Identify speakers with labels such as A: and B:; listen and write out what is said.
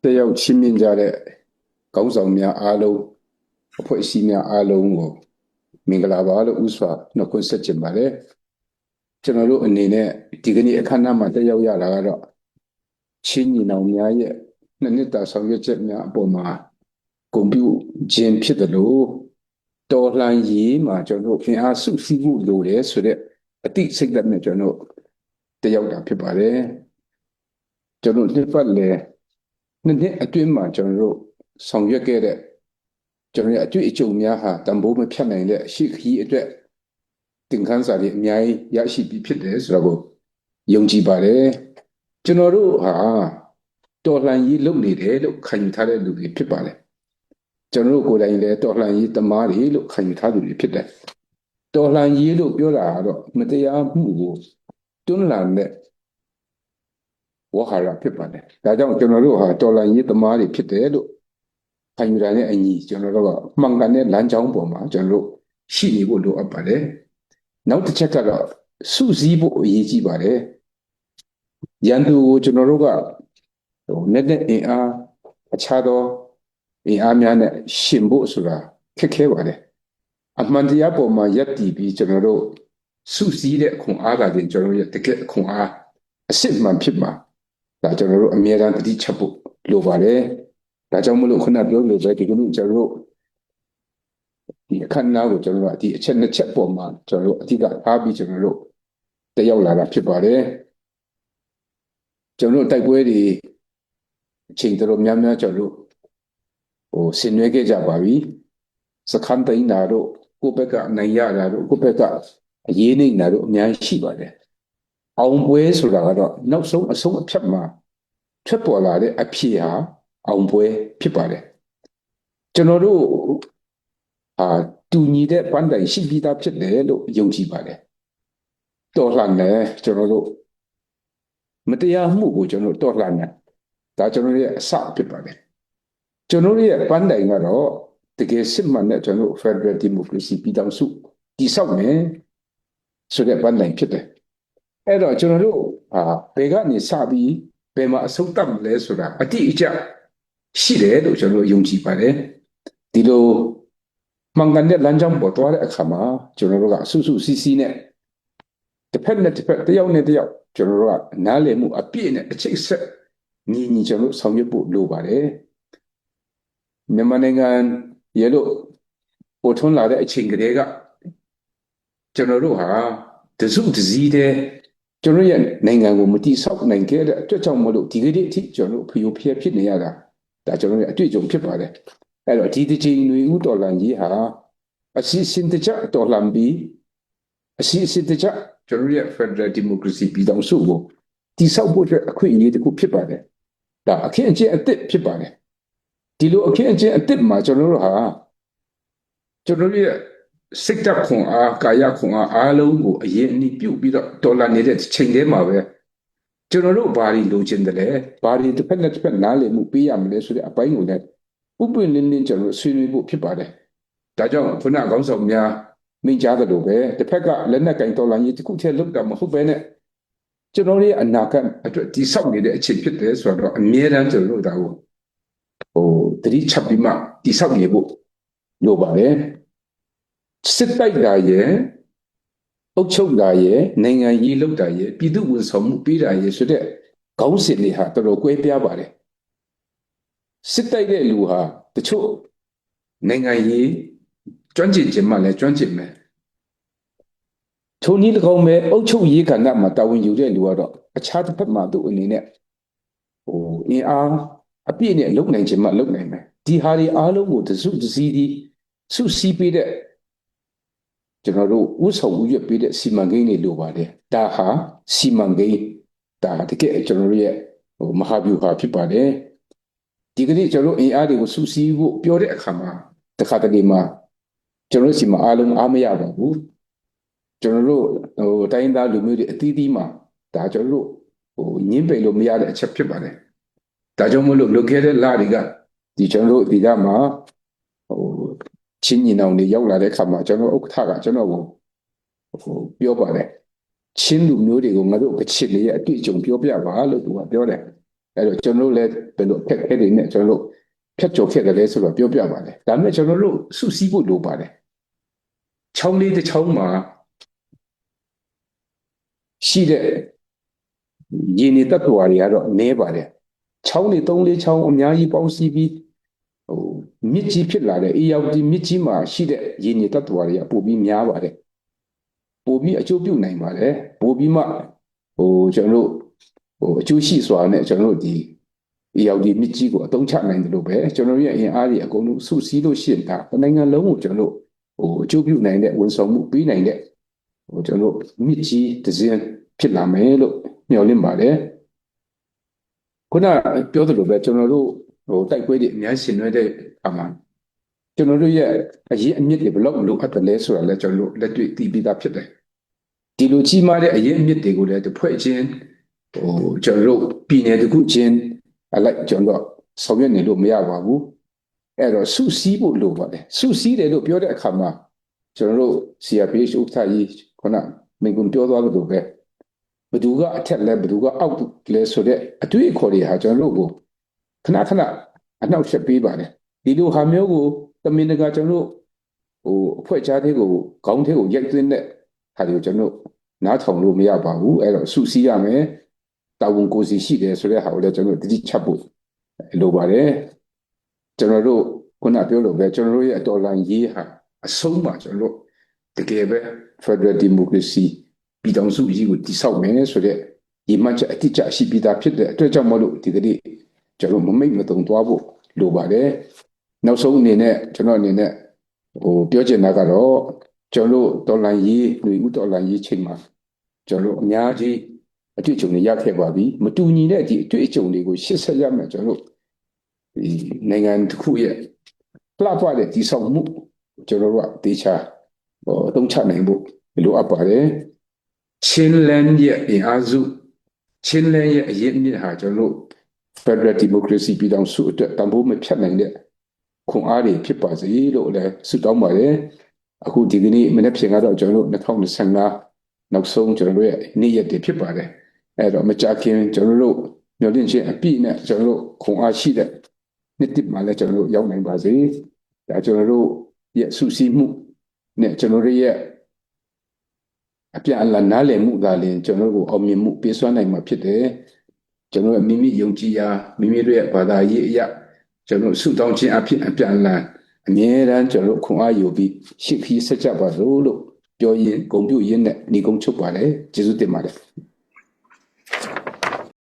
A: တက်ရောက်ချင်းမြင့်ကြတဲ့ခေါင်းဆောင်များအားလုံးအဖွဲ့အစည်းများအားလုံးကိုမင်္ဂလာပါလို့ဥစွာနှုတ်ခွန်းဆက်ချင်ပါတယ်ကျွန်တော်တို့အနေနဲ့ဒီကနေ့အခမ်းအနားမှာတက်ရောက်ရတာကတော့ချင်းညီနောင်များရဲ့နှစ်တာဆောင်ရွက်ချက်များအပေါ်မှာဂုဏ်ပြုခြင်းဖြစ်တယ်လို့တော်လှန်ရေးမှာကျွန်တော်တို့အင်အားစုစည်းမှုလိုတယ်ဆိုတဲ့အတိစိတ်ဓာတ်နဲ့ကျွန်တော်တက်ရောက်တာဖြစ်ပါတယ်ကျွန်တော်နှစ်ပတ်လည်နှစ်အတွင်းမှာကျွန်တော်တို့ဆောင်ရွက်ခဲ့တဲ့ကျွန်တော်ရဲ့အတွေ့အကြုံများဟာတန်ဖိုးမဖြတ်နိုင်တဲ့ရှေ့ခရီးအတွက်သင်ခန်းစာတွေအများကြီးရရှိပြီးဖြစ်တယ်ဆိုတော့ယုံကြည်ပါတယ်ကျွန်တော်တို့ဟာတော်လှန်ရေးလုပ်နေတယ်လို့ခံယူထားတဲ့လူတွေဖြစ်ပါတယ်ကျွန်တော်တို့ကိုယ်တိုင်လည်းတော်လှန်ရေးသမားတွေလို့ခံယူထားသူတွေဖြစ်တယ်တော်လှန်ရေးလို့ပြောတာကတော့မတရားမှုကိုတွန်းလှန်တဲ့ဝါဟာရဖြစ်ပါတယ်ဒါကြောင့်ကျွန်တော်တို့ဟာတော်လှန်ရေးသမားတွေဖြစ်တယ်လို့ခံယူတာနဲ့အညီကျွန်တော်တို့ကမှန်ကန်တဲ့လမ်းကြောင်းပေါ်မှာကျွန်တော်တို့ရှိနေဖို့လိုအပ်ပါတယ်နောက်တစ်ချက်ကတော့စုစည်းဖို့အရေးကြီးပါတယ်ရန်သူကိုကျွန်တော်တို့ကနဲ့အင်အားအခြားသောအင်အားများနဲ့ရှင်ဖို့ဆိုတာခက်ခဲပါတယ်အမှန်တရားပေါ်မှာယက်တည်ပြီးကျွန်တော်တို့စုစည်းတဲ့ခွန်အားကတင်ကျွန်တော်တို့ရဲ့တကယ့်ခွန်အားအစစ်မှန်ဖြစ်မှာဒါကျွန်တော်တို့အမြဲတမ်းတတိချက်ဖို့လိုပါတယ်ဒါကြောင့်မလို့ခုနပြောလို့ပဲဒီကနေ့ကျွန်တော်တို့ဒီအခမ်းအနားကိုကျွန်တော်တို့ဒီအချက်နှစ်ချက်ပေါ်မှာကျွန်တော်တို့အဓိကအားပြီးကျွန်တော်တို့တက်ရောက်လာတာဖြစ်ပါတယ်ကျွန်တော်တို့တိုက်ပွဲတွေအချိန်တော်များများကျွန်တော်တို့ဆင်နွှဲခဲ့ကြပါပြီစခန်းတိုင်းနာတို့ကိုယ့်ဘက်ကအနိုင်ရတာတို့ကိုယ့်ဘက်ကအရေးနေတာတို့အများကြီးရှိပါတယ်အောင်ပွဲဆိုတာကတော့နောက်ဆုံးအဆုံးအဖြတ်မှာထွက်ပေါ်လာတဲ့အဖြေဟာအောင်ပွဲဖြစ်ပါတယ်ကျွန်တော်တို့တူညီတဲ့ပန်းတိုင်ရှိပြီးသားဖြစ်တယ်လို့ယုံကြည်ပါတယ်တော်လှန်တယ်ကျွန်တော်တို့မတရားမှုကိုကျွန်တော်တော်လှန်တယ်ဒါကျွန်တော်ရဲ့အစဖြစ်ပါတယ်ကျွန်တော်ရဲ့ပန်းတိုင်ကတော့တကယ်စစ်မှန်တဲ့ကျွန်တော် Federal Democracy ပြည်ထောင်စုတည်ဆောက်မယ်ဆိုတဲ့ပန်းတိုင်ဖြစ်တယ်အဲ့တော့ကျွန်တော်တို့ဘယ်ကနေစပြီးဘယ်မှာအဆုံးသတ်မလဲဆိုတာအတိအကျရှိတယ်လို့ကျွန်တော်ယုံကြည်ပါတယ်ဒီလိုမှန်ကန်တဲ့လမ်းကြောင်းပေါ်သွားတဲ့အခါမှာကျွန်တော်တို့ကစုစုစည်းစည်းနဲ့တစ်ဖက်နဲ့တစ်ဖက်တယောက်နဲ့တယောက်ကျွန်တော်တို့ကနားလည်မှုအပြည့်နဲ့အချိတ်ဆက်ညီကျွန်တော်ဆောင်ရွက်ဖို့လိုပါတယ်မြန်မာနိုင်ငံရေလို့ပေါ်ထွန်းလာတဲ့အချိန်ကလေးကကျွန်တော်တို့ဟာတစုတစည်းတဲ့ကျွန်တော်ရဲ့နိုင်ငံကိုမတိဆောက်နိုင်ခဲ့တဲ့အတွက်ကြောင့်မလို့ဒီကနေ့အထိကျွန်တော်တို့ဖျို့ဖျက်ဖြစ်နေရတာဒါကျွန်တော်ရဲ့အတွေ့အကြုံဖြစ်ပါတယ်အဲ့တော့ဒီတစ်ချိန်ຫນွေဦးတော်လှန်ရေးဟာအစီအစဉ်တကျတော်လှန်ပြီးအစီအစဉ်တကျကျွန်တော်ရဲ့ Federal Democracy ပြည်ထောင်စုကိုတည်ဆောက်ဖို့အတွက်အခွင့်အရေးတစ်ခုဖြစ်ပါတယ်ဒါအခင်းအကျင်းအသစ်ဖြစ်ပါတယ်ဒီလိုအခင်းအကျင်းအသစ်မှာကျွန်တော်တို့ဟာကျွန်တော်ရဲ့စိတ်ဓာတ်ခွန်အားကာယခွန်အားလုံးကိုအရင်အနည်းပြုတ်ပြီးတော့ဒေါ်လာနေတဲ့ချိန်ထဲမှာပဲကျွန်တော်တို့ဘာတွေလိုချင်တယ်လဲဘာတွေတစ်ဖက်နဲ့တစ်ဖက်နားလည်မှုပေးရမလဲဆိုတဲ့အပိုင်းကိုလည်းဥပ္ပင်လင်းလင်းကျွန်တော်ဆွေးနွေးဖို့ဖြစ်ပါတယ်ဒါကြောင့်ခုနခေါင်းဆောင်များမိန့်ကြားသလိုပဲတစ်ဖက်ကလက်နက်ကင်တော်လှန်ရေးတစ်ခုတည်းလုပ်တာမဟုတ်ပဲနဲ့ကျွန်တော်ရဲ့အနာဂတ်အတွက်တည်ဆောက်နေတဲ့အချိန်ဖြစ်တယ်ဆိုတော့အမြဲတမ်းကျွန်တော်တို့ဒါကိုတတိချက်ပြီးမှတည်ဆောက်နေဖို့လိုပါတယ်စစ်တိုက်တာရဲ့အုပ်ချုပ်တာရဲ့နိုင်ငံရေးလုပ်တာရဲ့ပြည်သူ့ဝန်ဆောင်မှုပေးတာရဲ့ဆိုတဲ့ခေါင်းစဉ်တွေဟာတော်တော်ကွဲပြားပါတယ်စစ်တိုက်တဲ့လူဟာတချို့နိုင်ငံရေးကျွမ်းကျင်ခြင်းမှလည်းကျွမ်းကျင်မယ်ထိုနည်း၎င်းပဲအုပ်ချုပ်ရေးကဏ္ဍမှာတာဝန်ယူတဲ့လူကတော့အခြားတစ်ဖက်မှာသူ့အနေနဲ့အင်အားအပြည့်နဲ့လုပ်နိုင်ခြင်းမှလုပ်နိုင်မယ်ဒီဟာတွေအားလုံးကိုတစုတစည်းဒီစုစည်းပေးတဲ့ကျွန်တော်တို့ဥဆောင်ဥရွက်ပေးတဲ့စီမံကိန်းတွေလိုပါတယ်ဒါဟာစီမံကိန်းဒါတကယ်ကျွန်တော်တို့ရဲ့မဟာဗျူဟာဖြစ်ပါတယ်ဒီကနေ့ကျွန်တော်တို့အင်အားတွေကိုစုစည်းဖို့ပြောတဲ့အခါမှာတခါတလေမှာကျွန်တော်တို့စီမံအားလုံးအားမရပါဘူးကျွန်တော်တို့တိုင်းသားလူမျိုးတွေအသီးသီးမှာဒါကျွန်တော်တို့ညင်းပယ်လို့မရတဲ့အချက်ဖြစ်ပါတယ်ဒါကြောင့်မလို့လွန်ခဲ့တဲ့လတွေကဒီကျွန်တော်တို့ဒီကမှာချင်းညီနောင်တွေရောက်လာတဲ့အခါမှာကျွန်တော်ဥက္ကဋ္ဌကကျွန်တော်ကိုပြောပါတယ်ချင်းလူမျိုးတွေကိုငါတို့ကချစ်လေးရဲ့အတွေ့အကြုံပြောပြပါလို့သူကပြောတယ် အဲ့တော့ကျွန်တော်တို့လည်းဘယ်လိုအခက်အခဲတွေနဲ့ကျွန်တော်တို့ဖြတ်ကျော်ခဲ့တယ်လဲဆိုတော့ပြောပြပါတယ်ဒါပေမဲ့ကျွန်တော်တို့စုစည်းဖို့လိုပါတယ်ချောင်းလေးတစ်ချောင်းမှာရှိတဲ့ရင်းနေတ attva တွေကတော့နည်းပါတယ်ချောင်းတွေ3-4ချောင်းအများကြီးပေါင်းစည်းပြီးမြစ်ကြီးဖြစ်လာတဲ့အေးရောက်ဒီမြစ်ကြီးမှာရှိတဲ့ရင်းနေတ attva တွေကပိုပြီးများပါတယ်ပိုပြီးအကျိုးပြုနိုင်ပါတယ်ပိုပြီးမှကျွန်တော်တို့အကျိုးရှိစွာနဲ့ကျွန်တော်တို့ဒီအေးရောက်ဒီမြစ်ကြီးကိုအသုံးချနိုင်တယ်လို့ပဲကျွန်တော်ရဲ့အင်အားတွေအကုန်လုံးစုစည်းလို့ရှိရင်ဒါနိုင်ငံလုံးကိုကျွန်တော်တို့အကျိုးပြုနိုင်တဲ့ဝန်ဆောင်မှုပေးနိုင်တဲ့ကျွန်တော်တို့မြစ်ကြီးတစ်စင်းဖြစ်လာမယ်လို့မျှော်လင့်ပါတယ်ခုနပြောသလိုပဲကျွန်တော်တို့တိုက်ပွဲတွေအများကြီးဆင်နွှဲတဲ့အခါမှာကျွန်တော်တို့ရဲ့အရေးအမြစ်တွေဘယ်လောက်လိုအပ်တယ်လဲဆိုတာလည်းကျွန်တော်တို့လက်တွေ့သိပြီးသားဖြစ်တယ်ဒီလိုကြီးမားတဲ့အရေးအမြစ်တွေကိုလည်းတစ်ဖွဲ့ချင်းကျွန်တော်တို့ပြည်နယ်တစ်ခုချင်းအလိုက်ကျွန်တော်ဆောင်ရွက်နေလို့မရပါဘူးအဲ့တော့စုစည်းဖို့လိုပါတယ်စုစည်းတယ်လို့ပြောတဲ့အခါမှာကျွန်တော်တို့ CRPH ဥက္ကဋ္ဌကြီးခုနမိန့်ခွန်းပြောသွားသလိုပဲဘယ်သူကအထက်လဲဘယ်သူကအောက်လဲဆိုတဲ့အတွေ့အခေါ်တွေဟာကျွန်တော်တို့ကိုခဏခဏအနှောက်အယှက်ပေးပါတယ်ဒီလိုဟာမျိုးကိုတမင်တကာကျွန်တော်တို့အဖွဲ့ခြားသေးကိုခေါင်းထဲကိုရိုက်သွင်းတဲ့ဟာတွေကိုကျွန်တော်နားထောင်လို့မရပါဘူးအဲ့တော့စုစည်းရမယ်တာဝန်ကိုယ်စီရှိတယ်ဆိုတဲ့ဟာကိုလည်းကျွန်တော်တတိချပ်ဖို့လိုပါတယ်ကျွန်တော်တို့ခုနပြောလို့ပဲကျွန်တော်တို့ရဲ့တော်လှန်ရေးဟာအဆုံးမှာကျွန်တော်တို့တကယ်ပဲ Federal Democracy ပြည်ထောင်စုကြီးကိုတည်ဆောက်မယ်ဆိုတဲ့ရည်မှန်းချက်အတိအကျရှိပြီးသားဖြစ်တဲ့အတွက်ကြောင့်မလို့ဒီကနေ့ကျွန်တော်မမိတ်မတုံသွားဖို့လိုပါတယ်နောက်ဆုံးအနေနဲ့ကျွန်တော်အနေနဲ့ပြောချင်တာကတော့ကျွန်တော်တော်လှန်ရေးလူဦးတော်လှန်ရေးချိန်မှာကျွန်တော်အများကြီးအတွေ့အကြုံတွေရခဲ့ပါပြီမတူညီတဲ့ဒီအတွေ့အကြုံတွေကိုရှေ့ဆက်ရမယ်ကျွန်တော်ဒီနိုင်ငံတစ်ခုရဲ့လှပတဲ့တည်ဆောက်မှုကျွန်တော်တို့ကတေချာအသုံးချနိုင်ဖို့လိုအပ်ပါတယ်ချင်းလန်းရဲ့အင်အားစုချင်းလန်းရဲ့အရေးအမြစ်ဟာကျွန်တော်တို့ Federal Democracy ပြည်ထောင်စုအတွက်တန်ဖိုးမဖြတ်နိုင်တဲ့ခွန်အားတွေဖြစ်ပါစေလို့လည်းဆုတောင်းပါတယ်အခုဒီကနေ့မနေ့ပြင်ကတော့ကျွန်တော်တို့2025နောက်ဆုံးကျွန်တော်တို့ရဲ့နေ့ရက်တွေဖြစ်ပါတယ်အဲ့တော့မကြခင်ကျွန်တော်တို့မျှော်လင့်ခြင်းအပြည့်နဲ့ကျွန်တော်တို့ခွန်အားရှိတဲ့နေ့တစ်မှာလည်းကျွန်တော်တို့ရောက်နိုင်ပါစေဒါကျွန်တော်တို့ရဲ့ဆုစည်းမှုနဲ့ကျွန်တော်တို့ရဲ့အပြန်အလှန်နားလည်မှုသာလျှင်ကျွန်တော်တို့ကိုအောင်မြင်မှုပေးစွမ်းနိုင်မှာဖြစ်တယ်ကျွန်တော်မိမိယုံကြည်ရာမိမိတို့ရဲ့ဘာသာရေးအရာကျွန်တော်ဆုတောင်းခြင်းအဖြစ်အပြန်အလှန်အမြဲတမ်းကျွန်တော်ခွန်အားယူပြီးရှေ့ခီးဆက်ကြပါလို့ပြောရင်းဂုဏ်ပြုရင်းနဲ့ညီကုန်းချုပ်ပါလေကျေးဇူးတင်ပါတယ်